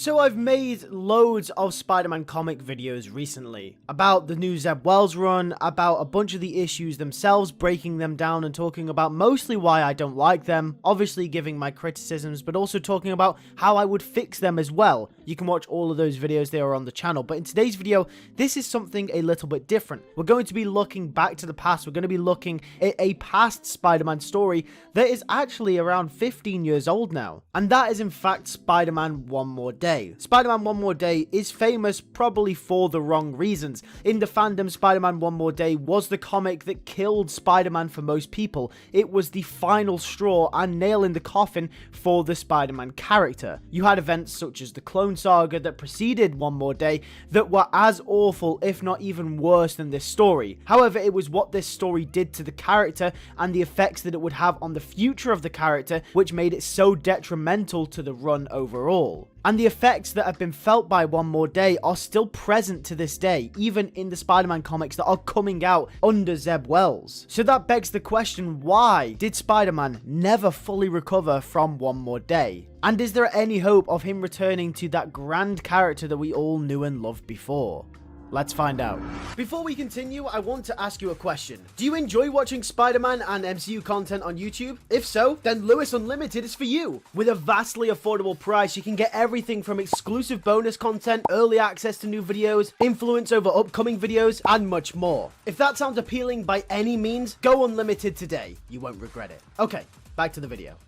So I've made loads of Spider-Man comic videos recently about the new Zeb Wells run, about a bunch of the issues themselves, breaking them down and talking about mostly why I don't like them, obviously giving my criticisms, but also talking about how I would fix them as well. You can watch all of those videos, they are on the channel, but in today's video, this is something a little bit different. We're going to be looking back to the past, we're going to be looking at a past Spider-Man story that is actually around 15 years old now, and that is in fact Spider-Man One More Day. Spider-Man One More Day is famous probably for the wrong reasons. In the fandom, Spider-Man One More Day was the comic that killed Spider-Man for most people. It was the final straw and nail in the coffin for the Spider-Man character. You had events such as the Clone Saga that preceded One More Day that were as awful, if not even worse than this story. However, it was what this story did to the character and the effects that it would have on the future of the character which made it so detrimental to the run overall. And the effects that have been felt by One More Day are still present to this day, even in the Spider-Man comics that are coming out under Zeb Wells. So that begs the question, why did Spider-Man never fully recover from One More Day? And is there any hope of him returning to that grand character that we all knew and loved before? Let's find out. Before we continue, I want to ask you a question. Do you enjoy watching Spider-Man and MCU content on YouTube? If so, then Lewis Unlimited is for you. With a vastly affordable price, you can get everything from exclusive bonus content, early access to new videos, influence over upcoming videos, and much more. If that sounds appealing by any means, go unlimited today. You won't regret it. Okay, back to the video.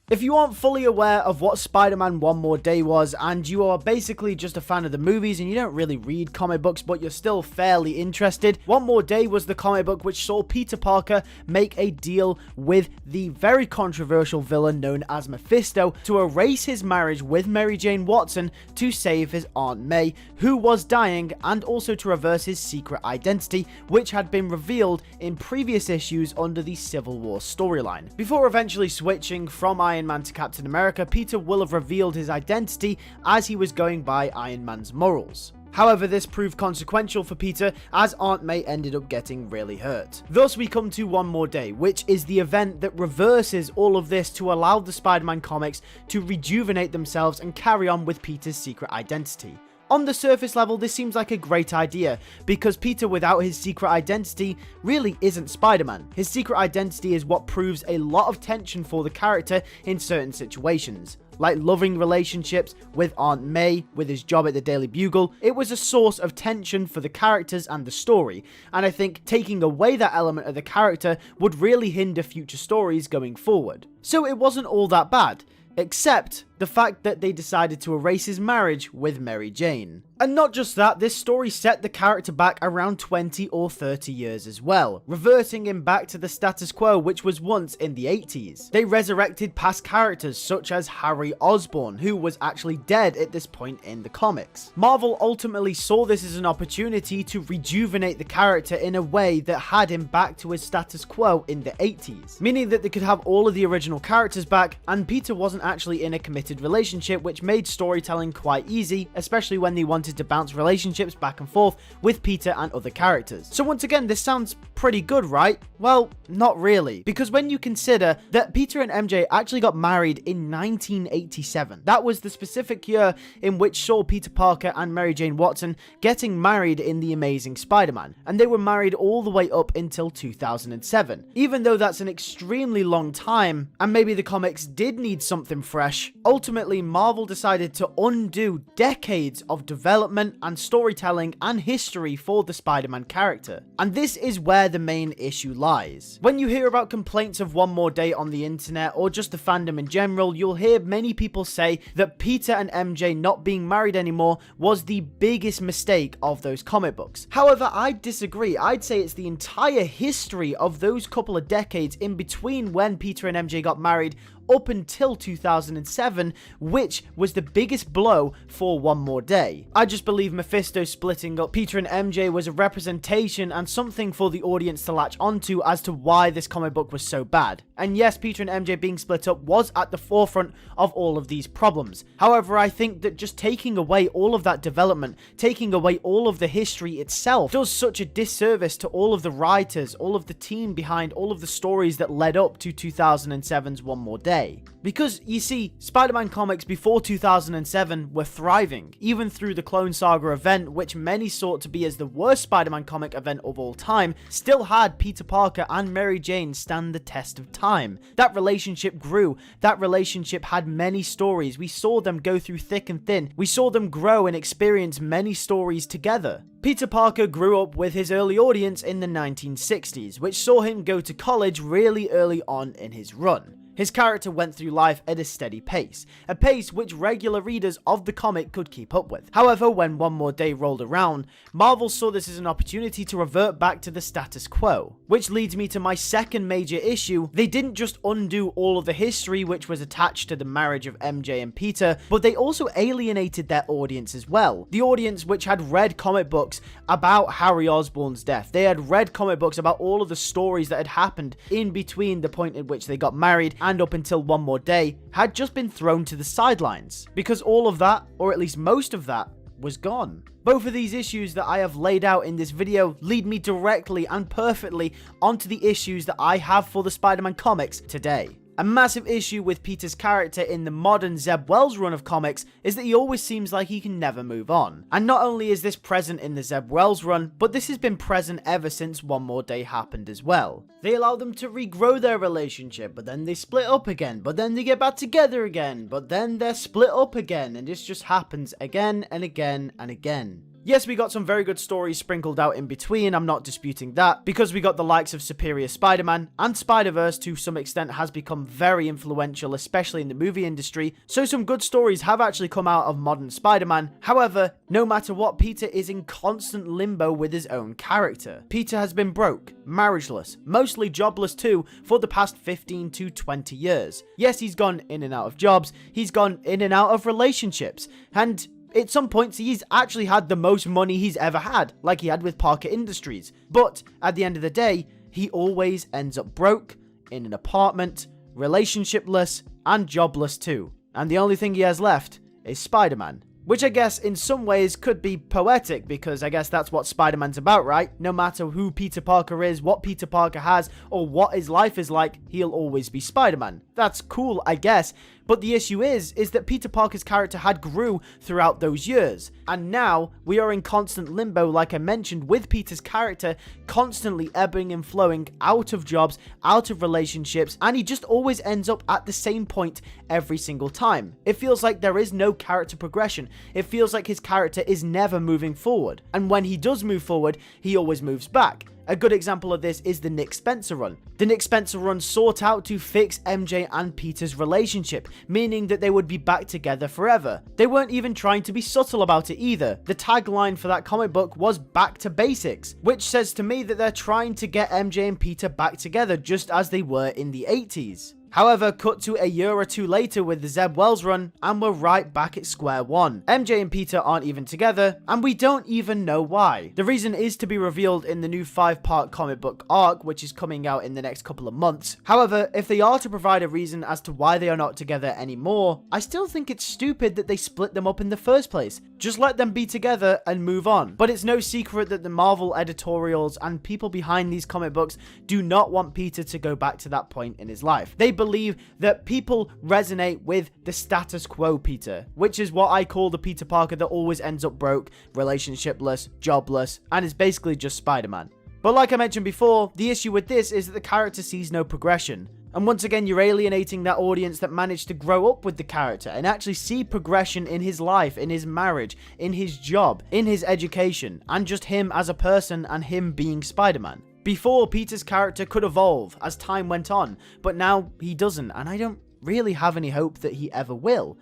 If you aren't fully aware of what Spider-Man One More Day was, and you are basically just a fan of the movies and you don't really read comic books but you're still fairly interested, One More Day was the comic book which saw Peter Parker make a deal with the very controversial villain known as Mephisto to erase his marriage with Mary Jane Watson to save his Aunt May, who was dying, and also to reverse his secret identity, which had been revealed in previous issues under the Civil War storyline. Before eventually switching from Iron Man to Captain America, Peter will have revealed his identity as he was going by Iron Man's morals. However, this proved consequential for Peter as Aunt May ended up getting really hurt. Thus, we come to One More Day, which is the event that reverses all of this to allow the Spider-Man comics to rejuvenate themselves and carry on with Peter's secret identity. On the surface level, this seems like a great idea, because Peter without his secret identity really isn't Spider-Man. His secret identity is what proves a lot of tension for the character in certain situations. Like loving relationships with Aunt May, with his job at the Daily Bugle, it was a source of tension for the characters and the story, and I think taking away that element of the character would really hinder future stories going forward. So it wasn't all that bad, except the fact that they decided to erase his marriage with Mary Jane. And not just that, this story set the character back around 20 or 30 years as well, reverting him back to the status quo which was once in the 80s. They resurrected past characters such as Harry Osborn, who was actually dead at this point in the comics. Marvel ultimately saw this as an opportunity to rejuvenate the character in a way that had him back to his status quo in the 80s, meaning that they could have all of the original characters back, and Peter wasn't actually in a committed relationship, which made storytelling quite easy, especially when they wanted to bounce relationships back and forth with Peter and other characters. So once again, this sounds pretty good, right? Well, not really, because when you consider that Peter and MJ actually got married in 1987, that was the specific year in which saw Peter Parker and Mary Jane Watson getting married in The Amazing Spider-Man, and they were married all the way up until 2007. Even though that's an extremely long time, and maybe the comics did need something fresh, ultimately Marvel decided to undo decades of development and storytelling and history for the Spider-Man character. And this is where the main issue lies. When you hear about complaints of One More Day on the internet or just the fandom in general, you'll hear many people say that Peter and MJ not being married anymore was the biggest mistake of those comic books. However, I disagree. I'd say it's the entire history of those couple of decades in between when Peter and MJ got married up until 2007, which was the biggest blow for One More Day. I just believe Mephisto splitting up Peter and MJ was a representation and something for the audience to latch onto as to why this comic book was so bad. And yes, Peter and MJ being split up was at the forefront of all of these problems. However, I think that just taking away all of that development, taking away all of the history itself, does such a disservice to all of the writers, all of the team behind all of the stories that led up to 2007's One More Day. today. Because, you see, Spider-Man comics before 2007 were thriving, even through the Clone Saga event, which many sought to be as the worst Spider-Man comic event of all time, still had Peter Parker and Mary Jane stand the test of time. That relationship grew, that relationship had many stories, we saw them go through thick and thin, we saw them grow and experience many stories together. Peter Parker grew up with his early audience in the 1960s, which saw him go to college really early on in his run. His character went through life at a steady pace, a pace which regular readers of the comic could keep up with. However, when One More Day rolled around, Marvel saw this as an opportunity to revert back to the status quo. Which leads me to my second major issue. They didn't just undo all of the history which was attached to the marriage of MJ and Peter, but they also alienated their audience as well. The audience which had read comic books about Harry Osborn's death. They had read comic books about all of the stories that had happened in between the point at which they got married and up until One More Day, had just been thrown to the sidelines, because all of that, or at least most of that, was gone. Both of these issues that I have laid out in this video lead me directly and perfectly onto the issues that I have for the Spider-Man comics today. A massive issue with Peter's character in the modern Zeb Wells run of comics is that he always seems like he can never move on. And not only is this present in the Zeb Wells run, but this has been present ever since One More Day happened as well. They allow them to regrow their relationship, but then they split up again, but then they get back together again, but then they're split up again, and this just happens again and again and again. Yes, we got some very good stories sprinkled out in between, I'm not disputing that, because we got the likes of Superior Spider-Man, and Spider-Verse to some extent has become very influential, especially in the movie industry, so some good stories have actually come out of modern Spider-Man. However, no matter what, Peter is in constant limbo with his own character. Peter has been broke, marriageless, mostly jobless too, for the past 15 to 20 years. Yes, he's gone in and out of jobs, he's gone in and out of relationships, and at some points, he's actually had the most money he's ever had, like he had with Parker Industries. But at the end of the day, he always ends up broke, in an apartment, relationshipless, and jobless too. And the only thing he has left is Spider-Man. Which I guess in some ways could be poetic, because I guess that's what Spider-Man's about, right? No matter who Peter Parker is, what Peter Parker has, or what his life is like, he'll always be Spider-Man. That's cool, I guess. But the issue is that Peter Parker's character had grew throughout those years. And now, we are in constant limbo, like I mentioned, with Peter's character constantly ebbing and flowing out of jobs, out of relationships, and he just always ends up at the same point every single time. It feels like there is no character progression. It feels like his character is never moving forward. And when he does move forward, he always moves back. A good example of this is the Nick Spencer run. The Nick Spencer run sought out to fix MJ and Peter's relationship, meaning that they would be back together forever. They weren't even trying to be subtle about it either. The tagline for that comic book was "Back to Basics," which says to me that they're trying to get MJ and Peter back together just as they were in the 80s. However, cut to a year or two later with the Zeb Wells run, and we're right back at square one. MJ and Peter aren't even together, and we don't even know why. The reason is to be revealed in the new 5-part comic book arc, which is coming out in the next couple of months. However, if they are to provide a reason as to why they are not together anymore, I still think it's stupid that they split them up in the first place. Just let them be together and move on. But it's no secret that the Marvel editorials and people behind these comic books do not want Peter to go back to that point in his life. They believe that people resonate with the status quo Peter, which is what I call the Peter Parker that always ends up broke, relationshipless, jobless, and is basically just Spider-Man. But like I mentioned before, the issue with this is that the character sees no progression. And once again, you're alienating that audience that managed to grow up with the character and actually see progression in his life, in his marriage, in his job, in his education, and just him as a person and him being Spider-Man. Before, Peter's character could evolve as time went on, but now he doesn't, and I don't really have any hope that he ever will.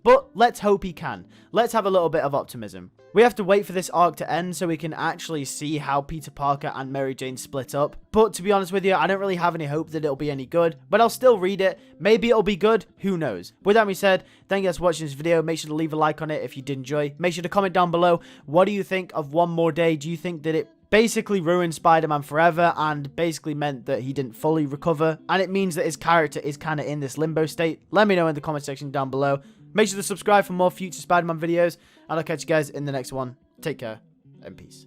But let's hope he can. Let's have a little bit of optimism. We have to wait for this arc to end so we can actually see how Peter Parker and Mary Jane split up. But to be honest with you, I don't really have any hope that it'll be any good, but I'll still read it. Maybe it'll be good, who knows. With that being said, thank you guys for watching this video. Make sure to leave a like on it if you did enjoy. Make sure to comment down below, what do you think of One More Day? Do you think that it basically ruined Spider-Man forever and basically meant that he didn't fully recover, and it means that his character is kind of in this limbo state? Let me know in the comment section down below. Make sure to subscribe for more future Spider-Man videos, and I'll catch you guys in the next one. Take care, and peace.